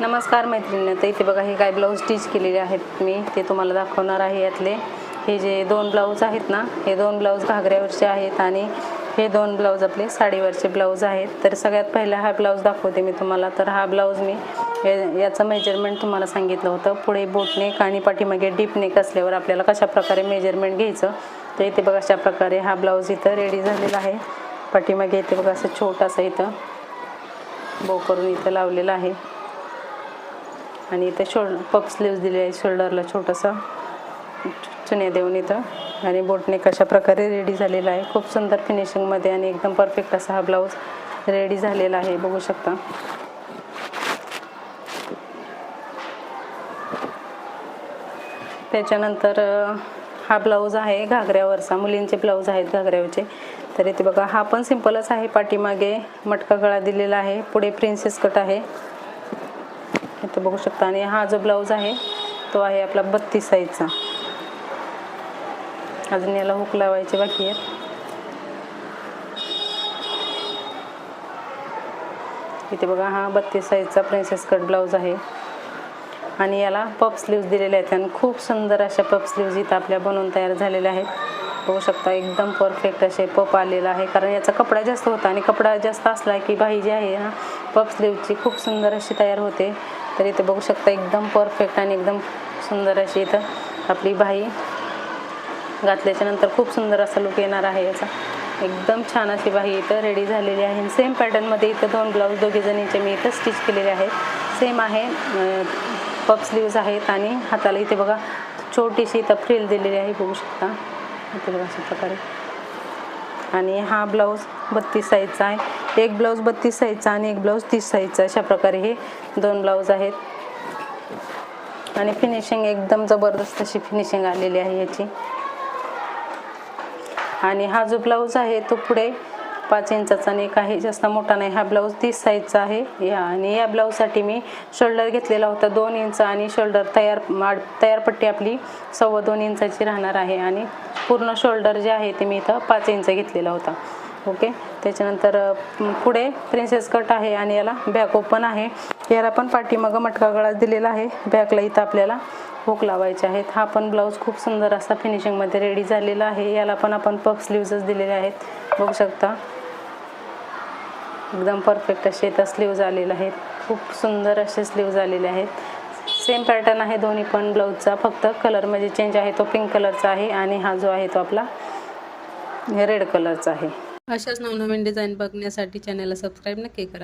नमस्कार मैत्रिणी, तर इथे बघा हे काय ब्लाऊज स्टिच केलेले आहेत मी ते तुम्हाला दाखवणार आहे। यातले हे जे दोन ब्लाऊज आहेत ना, हे दोन ब्लाऊज घागऱ्यावरचे आहेत आणि हे दोन ब्लाऊज आपले साडीवरचे ब्लाऊज आहेत। तर सगळ्यात पहिला हा ब्लाऊज दाखवते मी तुम्हाला। तर हा ब्लाऊज मी याचं मेजरमेंट तुम्हाला सांगितलं होतं, पुढे बोटनेक आणि पाठीमागे डीप नेक असल्यावर आपल्याला कशा प्रकारे मेजरमेंट घ्यायचं। तर इथे बघा अशा प्रकारे हा ब्लाऊज इथं रेडी झालेला आहे। पाठीमागे इथे बघा असं छोटासा इथं बो करून इथं लावलेला आहे आणि इथे पफ स्लीव्स दिले आहे, शोल्डरला छोटासा चुन्या देऊन इथं, आणि बोटनेक अशा प्रकारे रेडी झालेला आहे। खूप सुंदर फिनिशिंगमध्ये आणि एकदम परफेक्ट असा हा ब्लाऊज रेडी झालेला आहे, बघू शकता। त्याच्यानंतर हा ब्लाऊज आहे घागऱ्यावरचा, मुलींचे ब्लाऊज आहेत घागऱ्यावरचे। तर इथे बघा हा पण सिंपलच आहे, पाठीमागे मटका गळा दिलेला आहे, पुढे प्रिन्सेस कट आहे इथे बघू शकता। आणि हा जो ब्लाऊज आहे तो आहे आपला 32 साईजचा। अजून याला हुक लावायचे बाकी आहेत। इथे बघा हा 32 साईजचा प्रिन्सेस कट ब्लाऊज आहे आणि याला पफ स्लीव्स दिलेले आहेत आणि खूप सुंदर अशा पफ स्लीव्स इथं आपल्या बनवून तयार झालेल्या आहेत, बघू शकता। एकदम परफेक्ट असे पफ आलेला आहे, कारण याचा कपडा जास्त होता आणि कपडा जास्त असला की बाही जी आहे ना पफ स्लीव्सची खूप सुंदर अशी तयार होते। तर इथे बघू शकता एकदम परफेक्ट आणि एकदम सुंदर अशी इथं आपली बाही घातल्याच्या नंतर खूप सुंदर असा लुक येणार आहे याचा। एकदम छान अशी बाही इथं रेडी झालेली आहे। सेम पॅटर्नमध्ये इथं दोन ब्लाऊज दोघी जणींचे मी इथं स्टिच केलेले आहेत, सेम आहे, पफ स्लीव्स आहेत आणि हाताला इथे बघा छोटीशी इथं फ्रिल दिलेली आहे, बघू शकता इथे बघा अशा प्रकारे। आणि हा ब्लाऊज 32 साईजचा आहे, एक ब्लाऊज 32 साईजचा आणि एक ब्लाऊज 30 साईजचा, अशा प्रकारे हे दोन ब्लाऊज आहेत। आणि फिनिशिंग एकदम जबरदस्त अशी फिनिशिंग आलेली आहे याची। आणि हा जो ब्लाऊज आहे तो पुढे 5 इंचाचा नेक आहे, जास्त मोठा नाही। हा ब्लाऊज 30 साईजचा आहे आणि या ब्लाऊजसाठी मी शोल्डर घेतलेला होता 2 इंच आणि शोल्डर तयार पट्टी आपली 2.25 इंचाची राहणार आहे आणि पूर्ण शोल्डर जे आहे ते मी इथं 5 इंच घेतलेला होता, ओके। त्याच्यानंतर पुढे प्रिन्सेस कट आहे आणि याला बॅक ओपन आहे, याला पण पाठीमागं मटका गळा दिलेला आहे, बॅकला इथं आपल्याला हुक लावायचे आहेत। हा पण ब्लाऊज खूप सुंदर असा फिनिशिंगमध्ये रेडी झालेला आहे, याला पण आपण पफ स्लीव्सच दिलेले आहेत, बघू शकता। एकदम परफेक्ट असे इथं स्लीव्ज आलेले आहेत, खूप सुंदर असे स्लीव्ज आलेले आहेत। सेम पॅटर्न आहे दोन्ही पण ब्लाऊजचा, फक्त कलरमध्ये चेंज आहे, तो पिंक कलरचा आहे आणि हा जो आहे तो आपला रेड कलरचा आहे। अशाच नवनवीन डिझाईन बघण्यासाठी चॅनलला सबस्क्राईब नक्की करा।